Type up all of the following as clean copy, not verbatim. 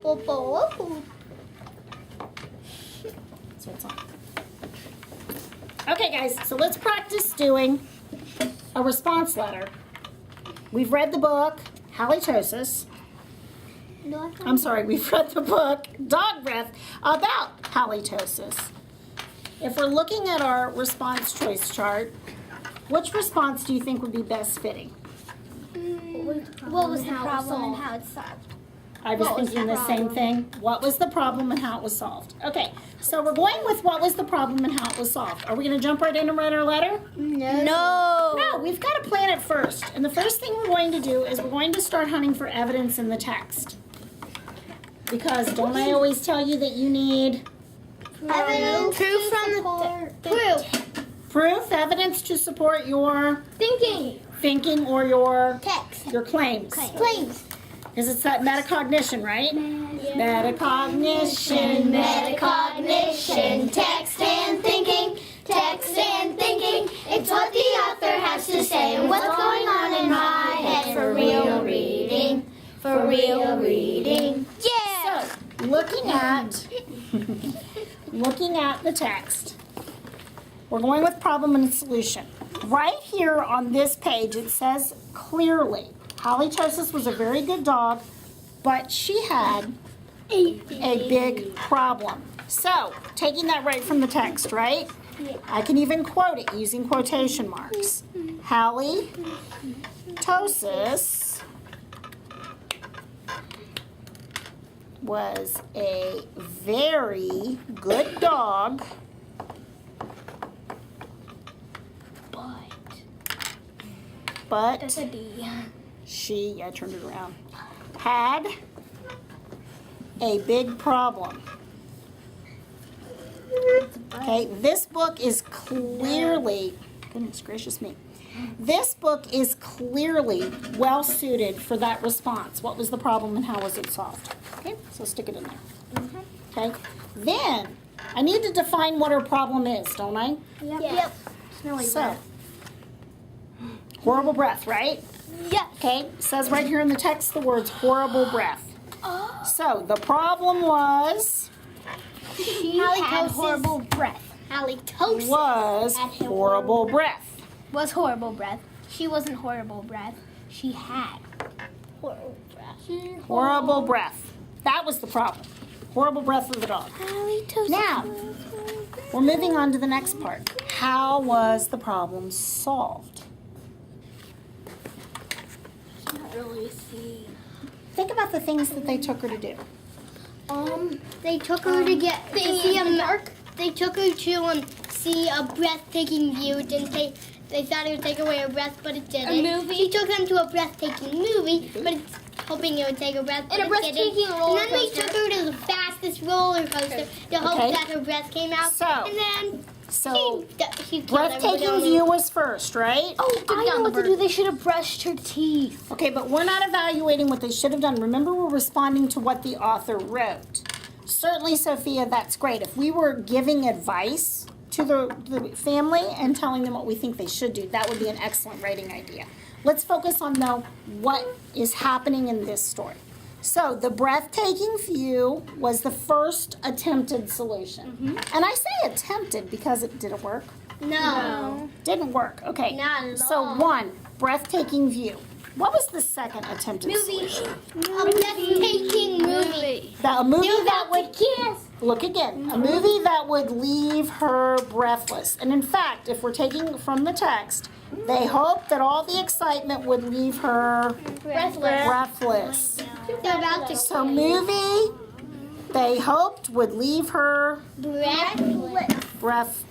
So it's on. Okay, guys, so let's practice doing a response letter. We've read the book, Halitosis. I'm sorry, we've read the book, Dog Breath, about halitosis. If we're looking at our response choice chart, which response do you think would be best fitting? What was the problem and how it's solved? I was thinking the same thing. What was the problem and how it was solved? Okay, so we're going with what was the problem and how it was solved. Are we going to jump right in and write our letter? No, we've got to plan it first. And the first thing we're going to do is we're going to start hunting for evidence in the text. Because don't I always tell you that you need Evidence. Proof from the proof, evidence to support your thinking or your text. your claims. Claims. Because it's that metacognition, right? Metacognition, text and thinking, It's what the author has to say and what's going on in my head for real reading. Yeah. So, looking at the text, we're going with problem and solution. Right here on this page, it says clearly, halitosis was a very good dog, but she had a big problem. So, taking that right from the text, right? I can even quote it using quotation marks. Halitosis was a very good dog, but That's a D. she, I turned it around, had a big problem. Okay, this book is clearly, goodness gracious me, this book is clearly well suited for that response. What was the problem and how was it solved? Okay, so stick it in there. Okay, then I need to define what her problem is, don't I? Yep. Smelly So, horrible breath, right? Yes. Okay, it says right here in the text the words horrible breath. So the problem was She had horrible breath. Halitosis. was horrible breath. Was horrible breath. She wasn't horrible breath. She had horrible breath. Horrible breath. That was the problem. Horrible breath of the dog. Halitosis. Now, we're moving on to the next part. How was the problem solved? Can't really see. Think about the things that they took her to do. They took her to get to see a mark. They took her to see a breathtaking view. They thought it would take away her breath, but it didn't. A movie? She took them to a breathtaking movie, but it's hoping it would take her breath. And a breathtaking roller And then they took her to the fastest roller coaster to hope Okay. that her breath came out. So- and then So, she killed breathtaking everybody. view was first, right? Oh, I know what to do. They should have brushed her teeth. Okay, but we're not evaluating what they should have done. Remember, we're responding to what the author wrote. Certainly, Sophia, that's great. If we were giving advice to the family and telling them what we think they should do, that would be an excellent writing idea. Let's focus on, though, what is happening in this story. So, the breathtaking view was the first attempted solution. And I say attempted because it didn't work. No. Didn't work. Okay. Not at So, all. one, breathtaking view. What was the second attempted solution? A breathtaking movie. A movie that would kiss. look again. A movie that would leave her breathless. And in fact, if we're taking from the text, they hoped that all the excitement would leave her breathless. They're about to So movie they hoped would leave her breathless. breathless.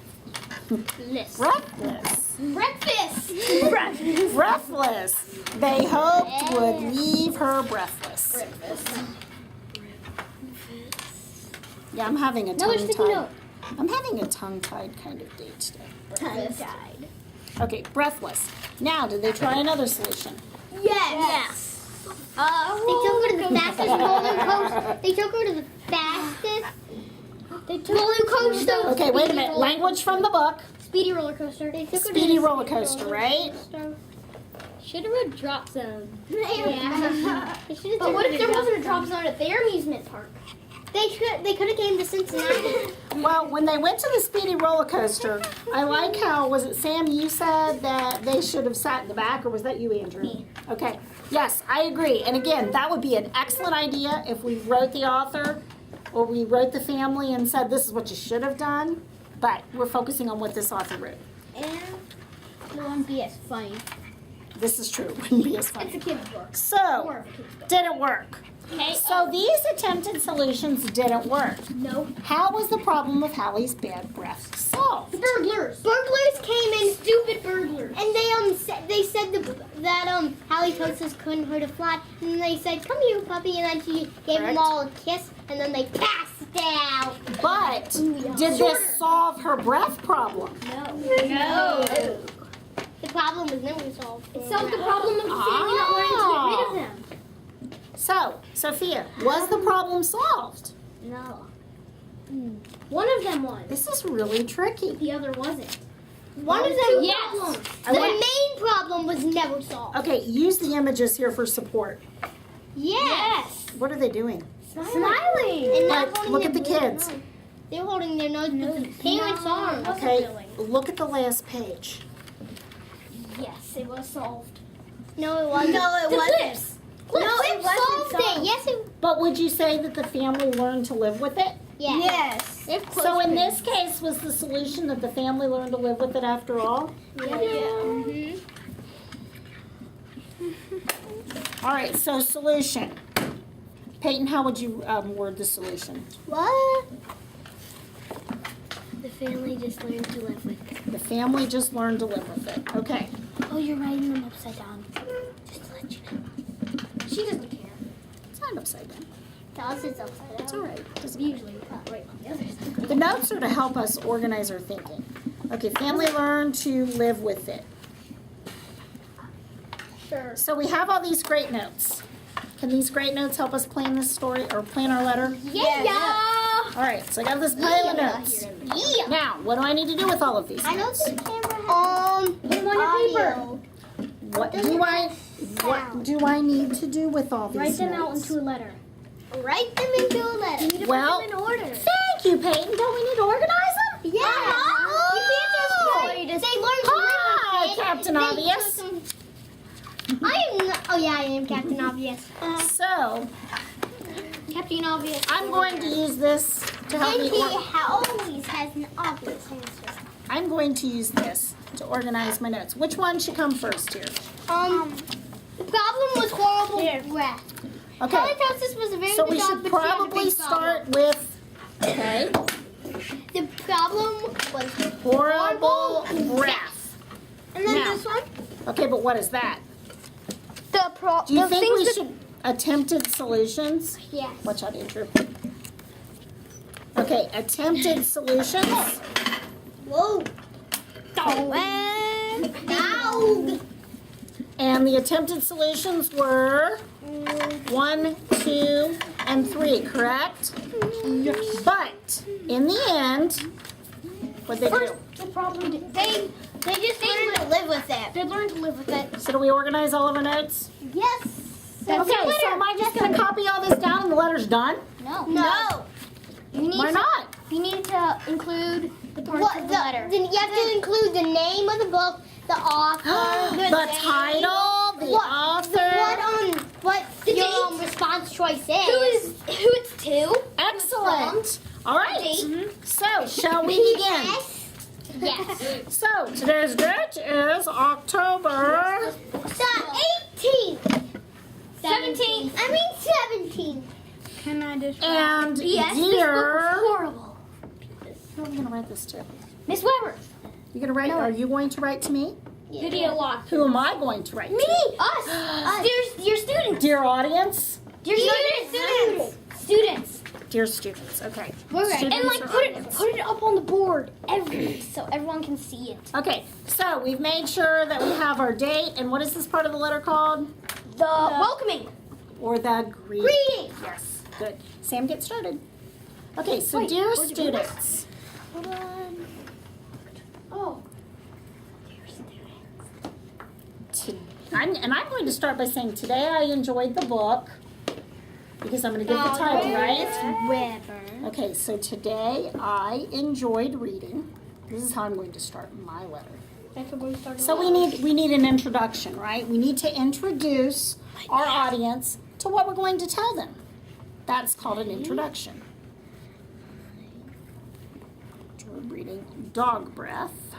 Breathless. They hoped would leave her breathless. Yeah, I'm having a tongue-tied. I'm having a tongue-tied kind of day today. Tongue-tied. Okay, breathless. Now, did they try another solution? Yes. They took her to the fastest roller coaster. They took her to the fastest roller coaster. Okay, wait a minute. Language from the book. Speedy roller coaster. They took her to Speedy the roller coaster, right? Should have wrote drop zone. Yeah. But what if there wasn't a drop zone at their amusement park? They could have came to Cincinnati. Well, when they went to the Speedy roller coaster, I like how, was it Sam, you said that they should have sat in the back, or was that you, Andrew? Me. Okay, yes, I agree. And again, that would be an excellent idea if we wrote the author or we wrote the family and said, this is what you should have done, but we're focusing on what this author wrote. And it won't be as funny. This is true, it wouldn't be as It's a funny. kid's book. So, More of a kid's book. didn't work. Okay. So these attempted solutions didn't work. No. How was the problem of Hallie's bad breath solved? Burglars. Burglars came in. Stupid burglars. And they said that Halitosis couldn't hurt a fly, and they said, "Come here, puppy," and then she gave Correct. them all a kiss, and then they passed out. But Yeah. did this solve her breath problem? No. The problem was never solved. It solved the problem of the family not wanting to get rid of them. So, Sophia, was the problem solved? No. One of them was. This is really tricky. The other wasn't. One of them, yes. The main problem was never solved. Okay, use the images here for support. Yes. What are they doing? Smiling. And not But holding look at the their kids. nose. They're holding their nose with the parents' arms. Okay, look at the last page. Yes, it was solved. No, it wasn't. No, it wasn't. No, it solved it. Yes, it. But would you say that the family learned to live with it? Yes. So in this case, was the solution that the family learned to live with it after all? Yeah. All right, so solution. Peyton, how would you word the solution? What? The family just learned to live with it. The family just learned to live with it. Okay. Oh, you're writing them upside down. Just to let you know. She doesn't care. It's not upside down. To us, it's upside down. It's all right. Doesn't Usually, right on the other side. The notes are to help us organize our thinking. Okay, family learn to live with it. Sure. So we have all these great notes. Can these great notes help us plan this story or plan our letter? Yeah. All right, so I got this pile of notes. Yeah. Now, what do I need to do with all of these I know notes? the camera has put them on your paper. What do I need to do with all these Write them out notes? into a letter. Write them into a letter. You need to Well, put them in order. Thank you, Peyton. Don't we need to organize them? Yeah. You can't just they learn to Hi, live with it. Captain They Obvious. took them- I am not, oh yeah, I am Captain Obvious. So, Captain Obvious. I'm going to use this to help And me. he always has an obvious answer. I'm going to use this to organize my notes. Which one should come first here? The problem was horrible breath. Okay. Halitosis was a very So good we dog, should but she had a probably big start problem. with, okay, The problem was horrible breath. And then Now. this one. Okay, but what is that? The Do you think we should attempted solutions? Yes. Watch out, Andrew. Okay, attempted solutions. Whoa. Dog. And the attempted solutions were 1, 2, and 3, correct? Yes. But in the end, what they do? The problem they just learned to live with it. They learned to live with it. So do we organize all of our notes? Yes. Okay, so am I just going to copy all this down and the letter's done? No. No. You need Why not? You need to include the parts of the letter. Then you have to include the name of the book, the author, The title, the author. What your response choice is. Who it's to. Excellent. All right. Date. So, shall we begin? Yes. So, today's date is October. The 18th. 17th. I mean 17th. Can I just And Yes, dear. this book was horrible. Who are we going to write this to? Miss Weber. You going to write? Are you going to write to me? Video walk. Who am I going to write Me. to? Us. Dear students. Dear audience. Dear students. Students. Dear students. Okay. We're right. Students And like or put audience? it up on the board so everyone can see it. Okay. So we've made sure that we have our date, and what is this part of the letter called? The welcoming. Or the greeting. Greeting. Yes. Good. Sam, get started. Okay. So Wait, dear where'd you go? students. Hold on. Oh. I'm going to start by saying today I enjoyed the book because I'm going to give the title, right? River. Okay, so today I enjoyed reading. This is how I'm going to start my letter. So we need an introduction, right? We need to introduce our audience to what we're going to tell them. That's called an introduction. So we're reading Dog Breath.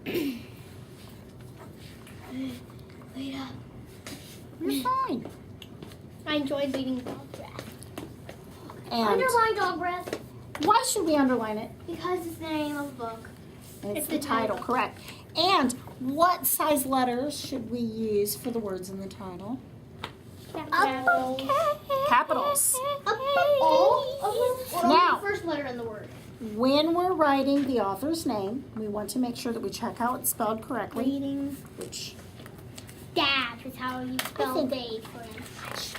Wait up. You're fine. I enjoyed reading Dog Breath. And Underline Dog Breath why should we underline it? because it's the name of the book. It's the title, correct. And what size letters should we use for the words in the title? Capitals. Now, the first letter in the word. when we're writing the author's name, we want to make sure that we check how it's spelled correctly. Reading. Which, Dab is how you spell think- Dave, friends.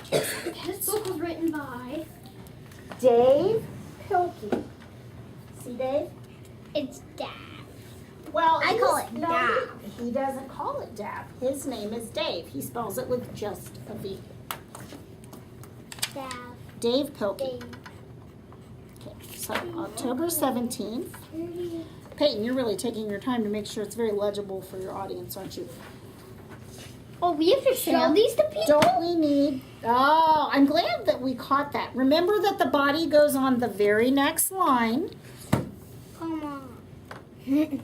This book was written by. Dave Pilkey. See, Dave? It's Dab. Well, I call it no, Dab. He doesn't call it Dab. His name is Dave. He spells it with just a V. Dab. Dave Pilkey. Dave. Okay, so October 17th. Peyton, you're really taking your time to make sure it's very legible for your audience, aren't you? Oh, we have to show these to people? Don't we need... Oh, I'm glad that we caught that. Remember that the body goes on the very next line. Come on.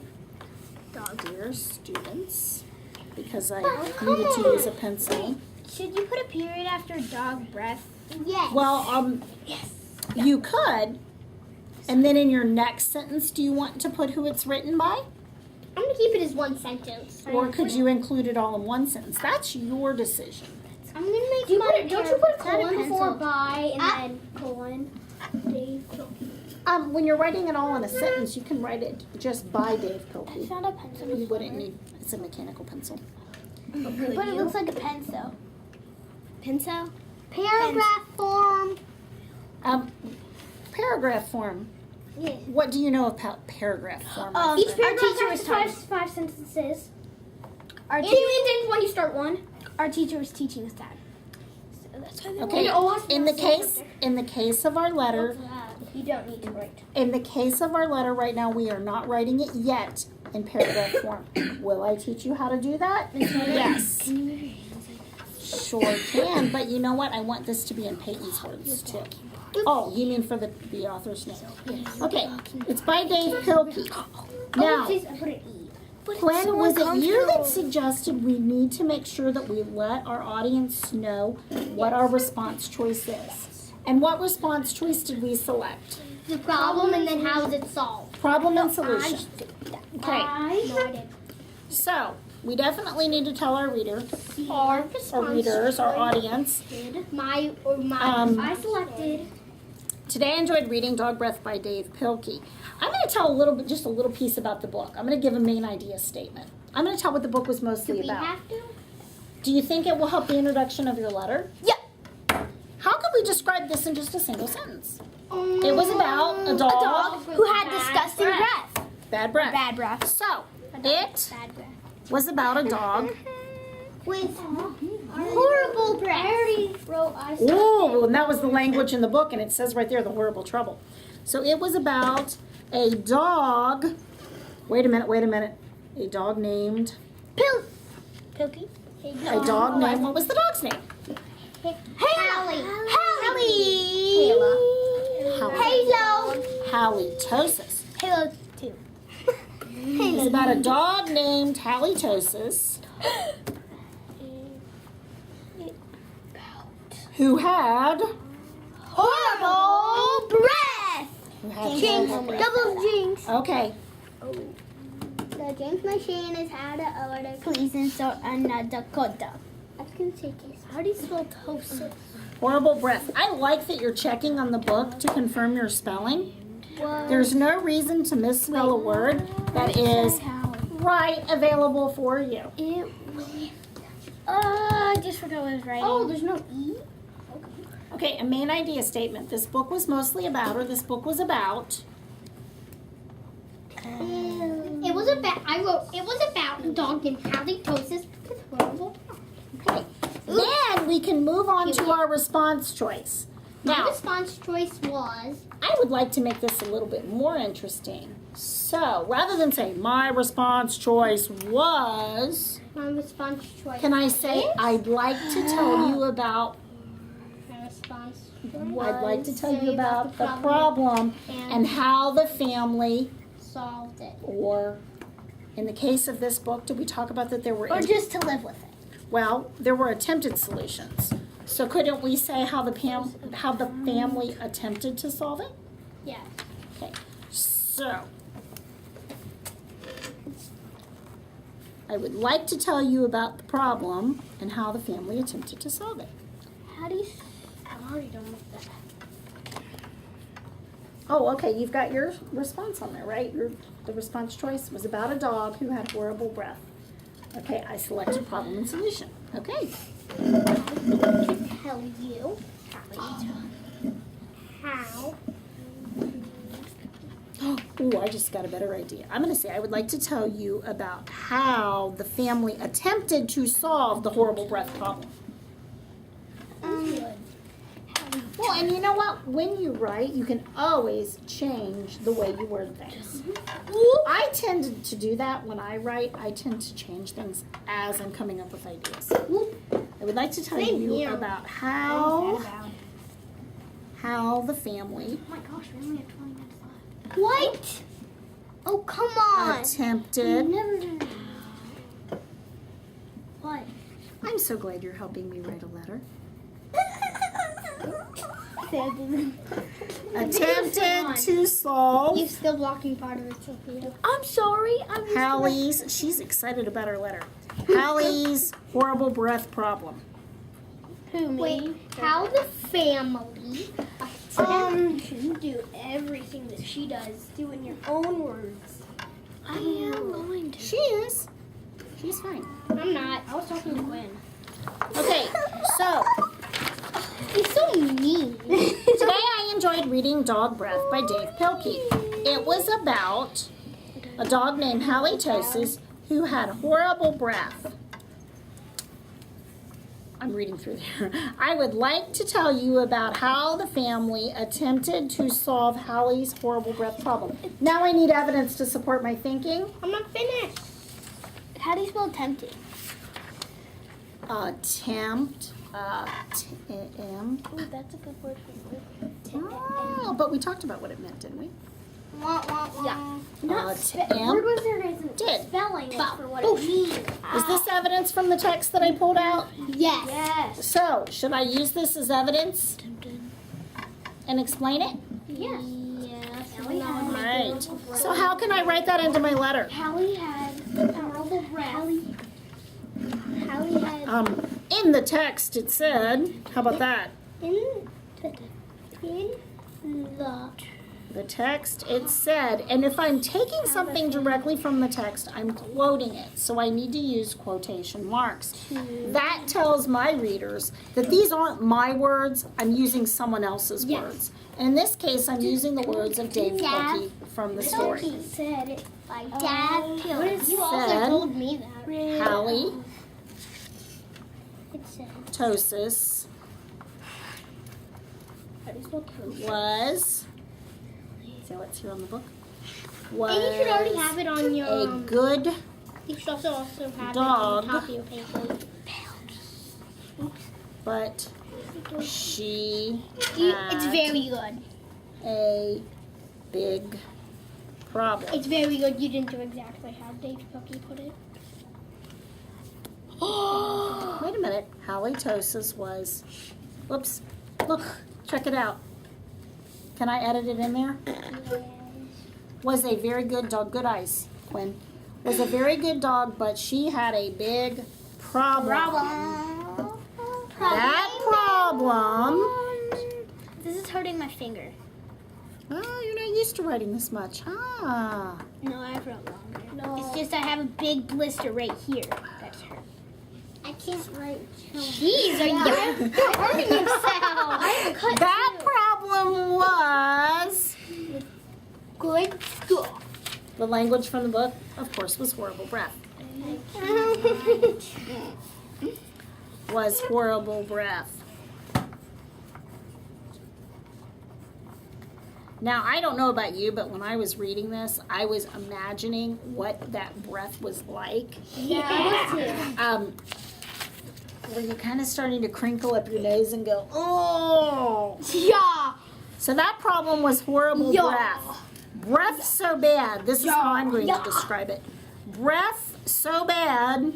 Dear students, because I come needed to on. use a pencil. Should you put a period after dog breath? Yes. Well, yes. you could. And then in your next sentence, do you want to put who it's written by? I'm going to keep it as one sentence. Or could you include it all in one sentence? That's your decision. I'm going to make don't you put a colon before by and then colon? Dave Pilkey. When you're writing it all in a sentence, you can write it just by Dave I Pilkey. found a pencil. You wouldn't need, it's a mechanical pencil. But it looks like a pencil. Pencil? Paragraph form. Paragraph form. Yes. What do you know about paragraph form? Each paragraph has five sentences. Our teacher indents when you start one. Our teacher was teaching us that. So that's why Okay, in the case of our letter, you don't need to write. in the case of our letter right now, we are not writing it yet in paragraph form. Will I teach you how to do that? Yes. Sure can, but you know what? I want this to be in Peyton's words too. Oh, you mean for the author's name? Okay, it's by Dave Pilkey. Now, I put an E. Gwen, was it you that suggested we need to make sure that we let our audience know what our response choice is? And what response choice did we select? The problem and then how is it solved? Problem and solution. Okay, No, I did. so we definitely need to tell our reader, Our our readers, our audience. My I selected. Today I enjoyed reading Dog Breath by Dave Pilkey. I'm going to tell just a little piece about the book. I'm going to give a main idea statement. I'm going to tell what the book was mostly We about. have to. Do you think it will help the introduction of your letter? Yep. How could we describe this in just a single sentence? It was about a dog who had disgusting breath. bad breath. Bad breath. So, it Bad breath. was about a dog. With horrible breath. I already wrote Oh, and that was the language in the book, and it says right there, the horrible trouble. So it was about a dog. Wait a minute. A dog named. Pilkey. A dog named. What was the dog's name? Hallie. Halo. Halitosis. Halo 2. It was about a dog named Halitosis who had. Horrible breath. Who had Jinx. horrible breath. Double jinx. Okay. The Jinx machine is how to order. Please insert another code. I can take it. How do you spell tosis? Horrible breath. I like that you're checking on the book to confirm your spelling. There's no reason to misspell a word that is right available for you. I just forgot what I was writing. Oh, there's no E? Okay, a main idea statement. This book was mostly about, or this book was about. It was about, I wrote, it was about dog named halitosis with horrible. Okay. Then we can move on to our response choice. My Now, response choice was I would like to make this a little bit more interesting. So, rather than say, my response choice was, my response choice. can I say, I'd like to tell you about, My response I'd like to tell you say about the problem and how the family, solved it. or in the case of this book, did we talk about that there were, Or just to live with it. well, there were attempted solutions. So couldn't we say how the family attempted to solve it? Yeah. Okay, so I would like to tell you about the problem and how the family attempted to solve it. How do you? I'm already done with that. Oh, okay, you've got your response on there, right? The response choice was about a dog who had horrible breath. Okay, I selected problem and solution. Okay. To tell you how. Ooh, I just got a better idea. I'm going to say I would like to tell you about how the family attempted to solve the horrible breath problem. Well, and you know what? When you write, you can always change the way you word things. I tend to do that when I write. I tend to change things as I'm coming up with ideas. I would like to tell Same you here. about how the family Oh my gosh, we only have 20 minutes left. What? Oh, come on. attempted. Never done that. What? I'm so glad you're helping me write a letter. Attempted to solve You're still blocking part of it, Sophia. I'm sorry. I'm Hallie's, she's excited about her letter. Hallie's horrible breath problem. Who, me? Wait, how the family shouldn't do everything that she does. Do in your own words. I am going to. She is. She's fine. I'm not. I was talking to Gwen. Okay, so He's so mean. today I enjoyed reading Dog Breath by Dave Pilkey. It was about a dog named Halitosis who had horrible breath. I'm reading through there. I would like to tell you about how the family attempted to solve Hallie's horrible breath problem. Now I need evidence to support my thinking. I'm not finished. How do you spell tempted? Attempt. Ooh, that's a good word for word. Oh, but we talked about what it meant, didn't we? Yeah. Attempt. Word was there isn't Did. spelling it for what it means. Is this evidence from the text that I pulled out? Yes. Yes. So, should I use this as evidence and explain it? Yes. Yes. Hallie had All right. So how can I write that into my letter? Hallie had horrible breath. Hallie had In the text it said, how about that? In The text it said, and if I'm taking something directly from the text, I'm quoting it. So I need to use quotation marks. That tells my readers that these aren't my words, I'm using someone else's words. And in this case, I'm using the words of Dave Pilkey from the story. He said it like Oh. Dad Pilkey. You also Said- told me that. Hallie It said. Tosis was, so what's here on the book? Was And you should already have it on your. a good You should also have it on dog. the top of your paper. but she It's had very good. a big problem. It's very good. You didn't do exactly how Dave Pilkey put it. Wait a minute. Halitosis was, whoops, look, check it out. Can I edit it in there? Was a very good dog. Good eyes, Quinn. Was a very good dog, but she had a big problem. That problem. This is hurting my finger. Oh, you're not used to writing this much, huh? No, I've wrote longer. No. It's just I have a big blister right here. That's hurt. I can't write. Jeez, are you hurting yourself? That problem was Good stuff. the language from the book, of course, was horrible breath. was horrible breath. Now, I don't know about you, but when I was reading this, I was imagining what that breath was like. Yeah. Where you're kind of starting to crinkle up your nose and go, oh. Yeah. So that problem was horrible Yeah. breath. Breath so bad. This is how I'm going to describe it. Breath so bad.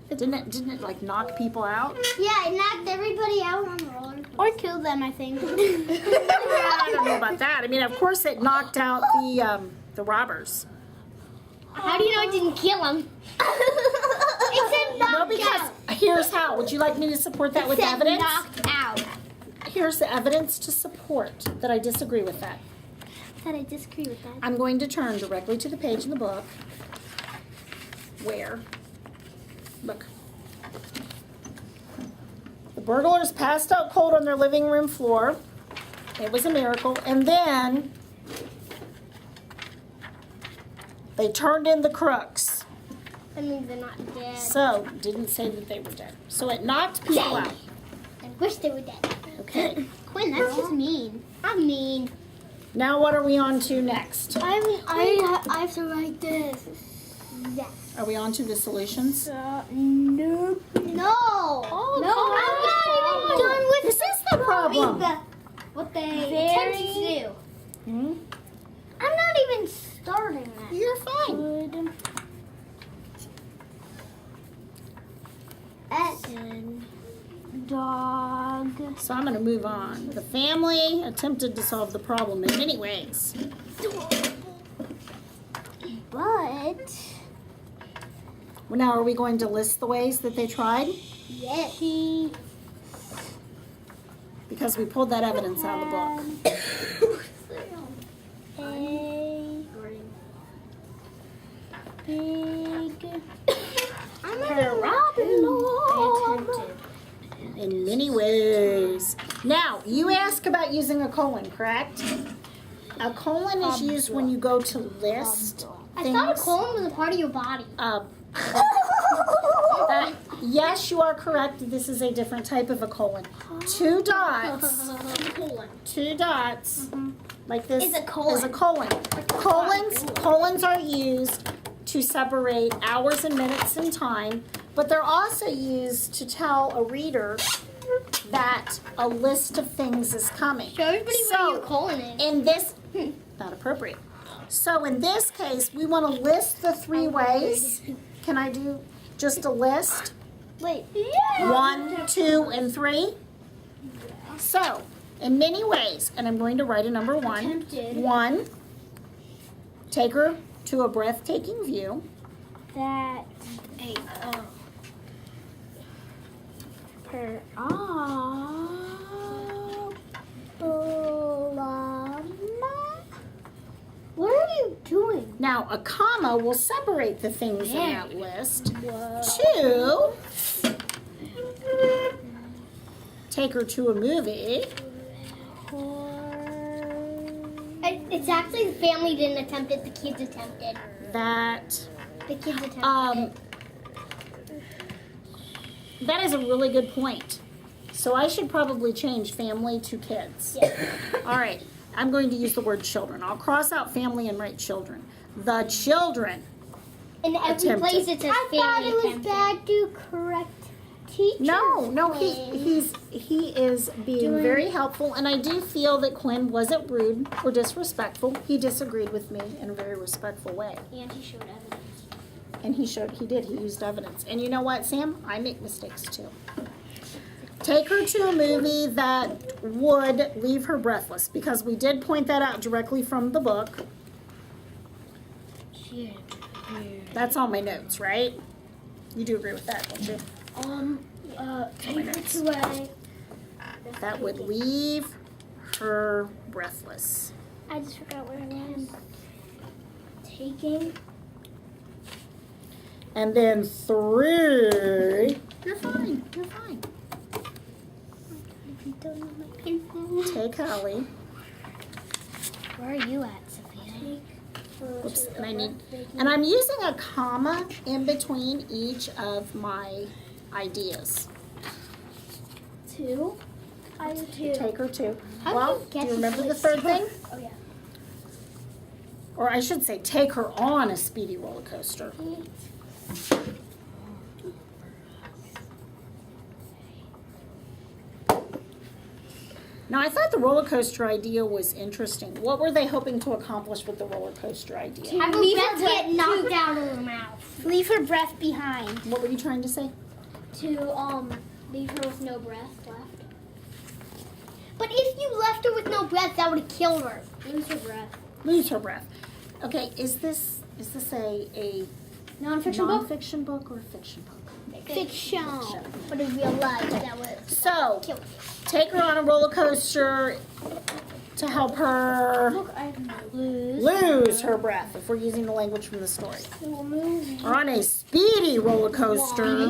Didn't it like knock people out? Yeah, it knocked everybody out on the roller coaster. Or killed them, I think. I don't know about that. I mean, of course, it knocked out the robbers. How do you know it didn't kill them? It said knocked No, because out. here's how. Would you like me to support that with It said evidence? knocked out. Here's the evidence to support that I disagree with that. That I disagree with that. I'm going to turn directly to the page in the book where, look, the burglars passed out cold on their living room floor. It was a miracle. And then they turned in the crooks. That means they're not dead. So, didn't say that they were dead. So it knocked people out. I wish they were dead. Okay. Quinn, that's just mean. I'm mean. Now what are we on to next? I have to write this. Yes. Are we on to the solutions? Nope. No. Oh, no. I'm not even done with This is the problem. What they attempted to do. Hmm? I'm not even starting that. You're fine. Good. Dog. So I'm going to move on. The family attempted to solve the problem in many ways. But Well, now, are we going to list the ways that they tried? yes, he Because we pulled that evidence out of the book. big In many ways. Now, you ask about using a colon, correct? A colon is used when you go to list I thought a things. colon was a part of your body. Yes, you are correct. This is a different type of a colon. Two dots. Two dots, like this, Is a colon. is a colon. Colons are used to separate hours and minutes in time, but they're also used to tell a reader that a list of things is coming. Show everybody So, where your colon is. In this, not appropriate. So in this case, we want to list the three ways. Can I do just a list? Wait. Yeah. 1, 2, and 3. So, in many ways, and I'm going to write a number 1. Attempted. 1, take her to a breathtaking view. That per What are you doing? Now, a comma will separate the things in that list. Whoa. 2, take her to a movie. It's actually the family didn't attempt it, the kids attempted. That The kids attempted it. that is a really good point. So I should probably change family to kids. Yeah. All right. I'm going to use the word children. I'll cross out family and write children. The children. In every Attempted. place it says family. I thought it was bad to correct teachers. No, he is being very helpful, and I do feel that Quinn wasn't rude or disrespectful. He disagreed with me in a very respectful way. And he showed evidence. And he used evidence. And you know what, Sam? I make mistakes too. Take her to a movie that would leave her breathless, because we did point that out directly from the book. That's on my notes, right? You do agree with that, don't you? Take her to a... That would leave her breathless. I just forgot what it was. Taking... And then 3. You're fine. You're fine. Take Hallie. Where are you at, Sophia? Oops, and I'm using a comma in between each of my ideas. 2. I do 2. Take her to. How Well, do you do get you to remember the this? third thing? Oh yeah. Or I should say, take her on a speedy roller coaster. Now, I thought the roller coaster idea was interesting. What were they hoping to accomplish with the roller coaster idea? Have her Leave breath her breath get knocked out of her mouth. Leave her breath behind. What were you trying to say? To leave her with no breath left. But if you left her with no breath, that would have killed her. Lose her breath. Lose her breath. Okay, is this a Non-fiction book. nonfiction book or a fiction book? Fiction. But in real life, that would So, kill you. take her on a roller coaster to help her Look, I have lose her breath, if we're using the language from the story. no movie. Or on a speedy roller coaster.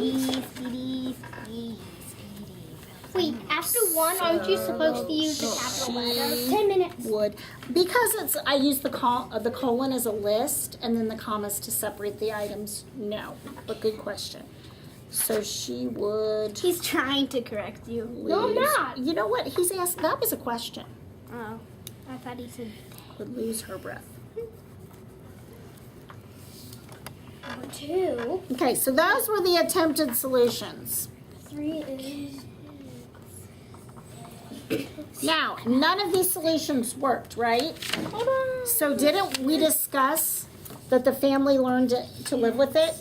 Wait, after 1, aren't you supposed to use the capital letters? She 10 minutes. would, because I use the colon as a list and then the commas to separate the items. No, but good question. So she would He's trying to correct you. lose. No, I'm not. You know what? He's asked. That was a question. Oh, I thought he said Would lose her breath. number 2. Okay, so those were the attempted solutions. 3 is. Now, none of these solutions worked, right? Hold on. So didn't we discuss that the family learned to live with it?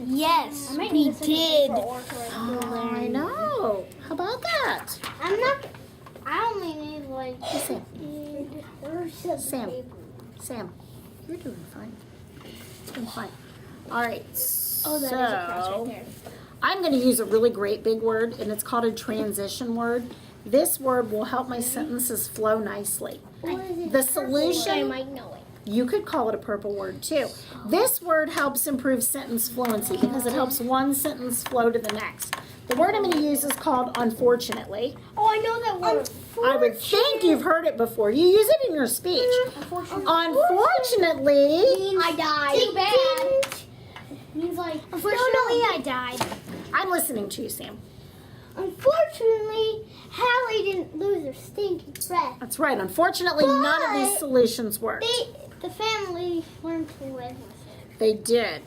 Yes, I might we need to take did. a paper or so I can learn. I know. How about that? I'm not. I only need like. Sam, Where's Sam. Sam, you're doing fine. Doing fine. All right. Oh, that is a cross right there. I'm going to use a really great big word, and it's called a transition word. This word will help my sentences flow nicely. The I solution, might know it. you could call it a purple word too. This word helps improve sentence fluency because it helps one sentence flow to the next. The word I'm going to use is called unfortunately. Oh, I know that word. I would think you've heard it before. You use it in your speech. Unfortunately, I died. Too bad. Means like. Unfortunately, I died. I'm listening to you, Sam. Unfortunately, Hallie didn't lose her stinking breath. That's right. Unfortunately, none of these But solutions worked. The family learned to live with it. They did.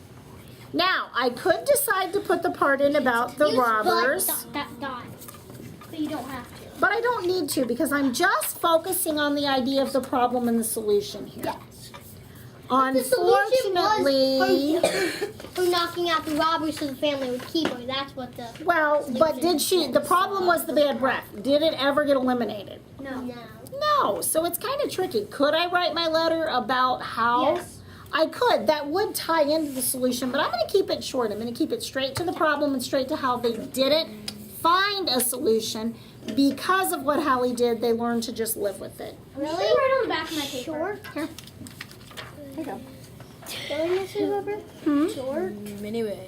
Now, I could decide to put the part in about the Use robbers, but you don't have to. but I don't need to because I'm just focusing on the idea of the problem and the solution here. The solution Unfortunately, was her knocking out the robbers so the family would keep her. That's what the. well, but did she, the problem was the bad breath. Did it ever get eliminated? No. No, so it's kind of tricky. Could I write my letter about how? Yes. I could. That would tie into the solution, but I'm going to keep it short. I'm going to keep it straight to the problem and straight to how they didn't find a solution. Because of what Hallie did, they learned to just live with it. Really? Right on the back of my paper. Short? Here. Here you go. Really, Mrs. Weber? Hmm? Short? Anyways.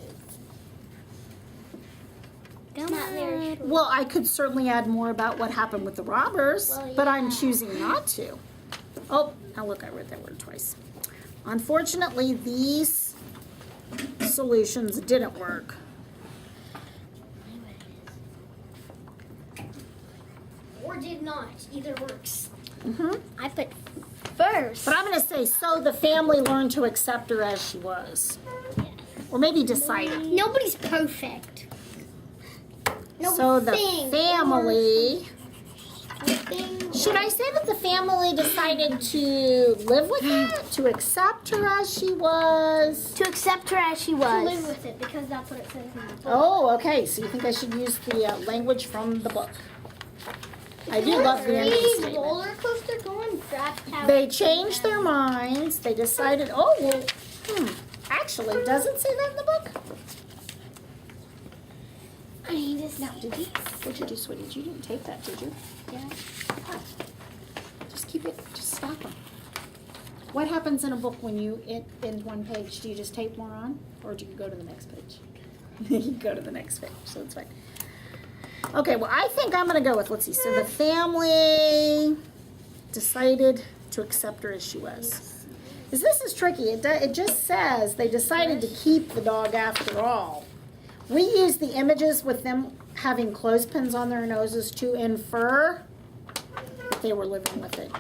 It's not very short. Well, I could certainly add more about what happened with the robbers, Well, but I'm yeah. choosing not to. Oh, now look, I read that word twice. Unfortunately, these solutions didn't work. Or did not. Either works. I put first. But I'm going to say, so the family learned to accept her as she was. Or maybe decided. Nobody's perfect. So the family, Nothing. should I say that the family decided to live with it? To accept her as she was? To accept her as she To was. live with it because that's what it says in the book. Oh, okay. So you think I should use the language from the book? I do love the end of the Free statement. roller coaster going? That's how They changed their minds. They decided, oh, well, actually, does it say that in the book? I need this. No, did you? What'd you do, sweetie? You didn't take that, did you? Yeah. Oh. Just keep it, just stack them. What happens in a book when you end one page? Do you just tape more on? Or do you go to the next page? You go to the next page, so it's fine. Okay, well, I think I'm going to go with, let's see. So the family decided to accept her as she was. Because this is tricky. It just says they decided to keep the dog after all. We use the images with them having clothespins on their noses to infer that they were living with it.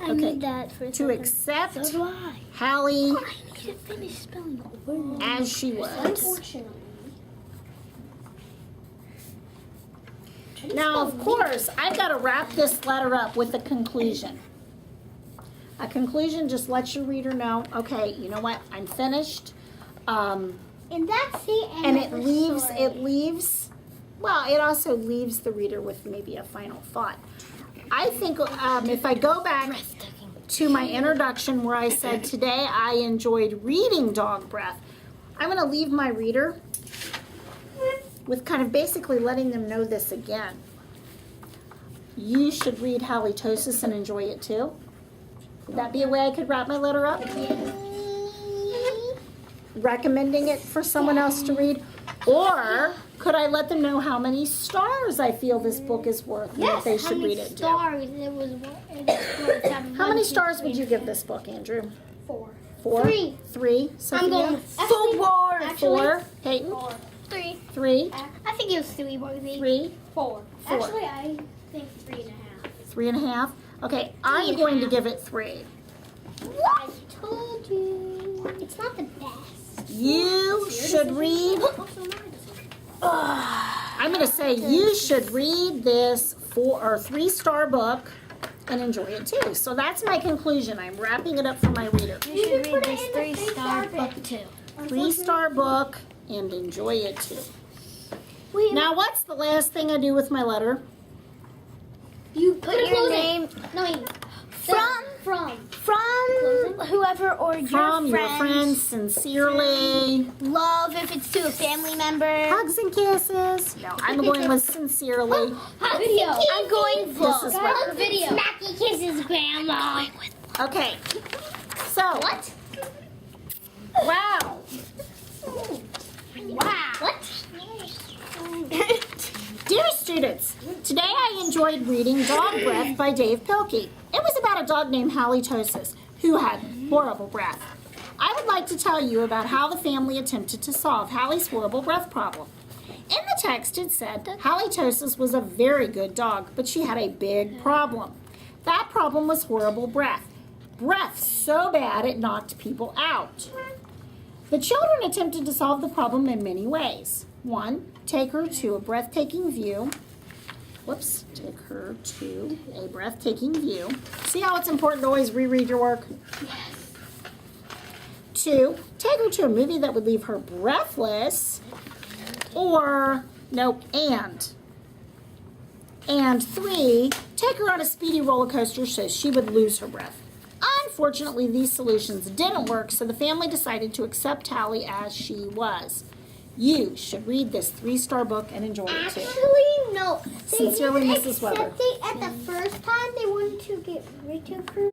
I Okay, need that for to something. accept So do I. Hallie I need to finish spelling the word. as she was. Unfortunately. Now, of course, I've got to wrap this letter up with a conclusion. A conclusion just lets your reader know, okay, you know what, I'm finished. And that's the end And of it the leaves, well, it also leaves the reader with maybe a final thought. I think if I go back to my introduction where I said today I enjoyed reading Dog Breath, I'm going to leave my reader with kind of basically letting them know this again. You should read Halitosis and enjoy it too. Would that be a way I could wrap my letter up? Recommending it for someone else to read? Or could I let them know how many stars I feel this book is worth and that they should read it too? Stars? It was How many stars would you give this book, Andrew? 4. 4? 3. 3? I'm going Actually- 4. actually- 4? Peyton? 3. 3? I think it was 3, Worthy. 3? 4. 4. Actually, I think 3.5. 3.5? Okay, I'm 3.5. going to give it 3. What? I told you. It's not the best. You should read. I'm going to say you should read this 4 or 3-star book and enjoy it too. So that's my conclusion. I'm wrapping it up for my reader. You should read this 3-star book too. 3-star book and enjoy it too. Wait, Now, what's the last thing I do with my letter? You put your name No, from Closing? whoever or From your friends, sincerely. Love if it's to a family member. Hugs and kisses. No, I'm going with sincerely. Video. I'm going This is what. Video. Smacky kisses, Grandma. Okay. So. What? Wow. Wow. What? Dear students, today I enjoyed reading Dog Breath by Dave Pilkey. It was about a dog named Halitosis who had horrible breath. I would like to tell you about how the family attempted to solve Hallie's horrible breath problem. In the text it said Halitosis was a very good dog, but she had a big problem. That problem was horrible breath. Breath so bad it knocked people out. The children attempted to solve the problem in many ways. 1, take her to a breathtaking view. Whoops, take her to a breathtaking view. See how it's important to always reread your work? Yes. 2, take her to a movie that would leave her breathless. Or, no, and 3, take her on a speedy roller coaster so she would lose her breath. Unfortunately, these solutions didn't work, so the family decided to accept Hallie as she was. You should read this 3-star book and enjoy it too. Actually, no. They Sincerely, didn't Mrs. Weber. accept it at the first time. They wanted to get rid of her.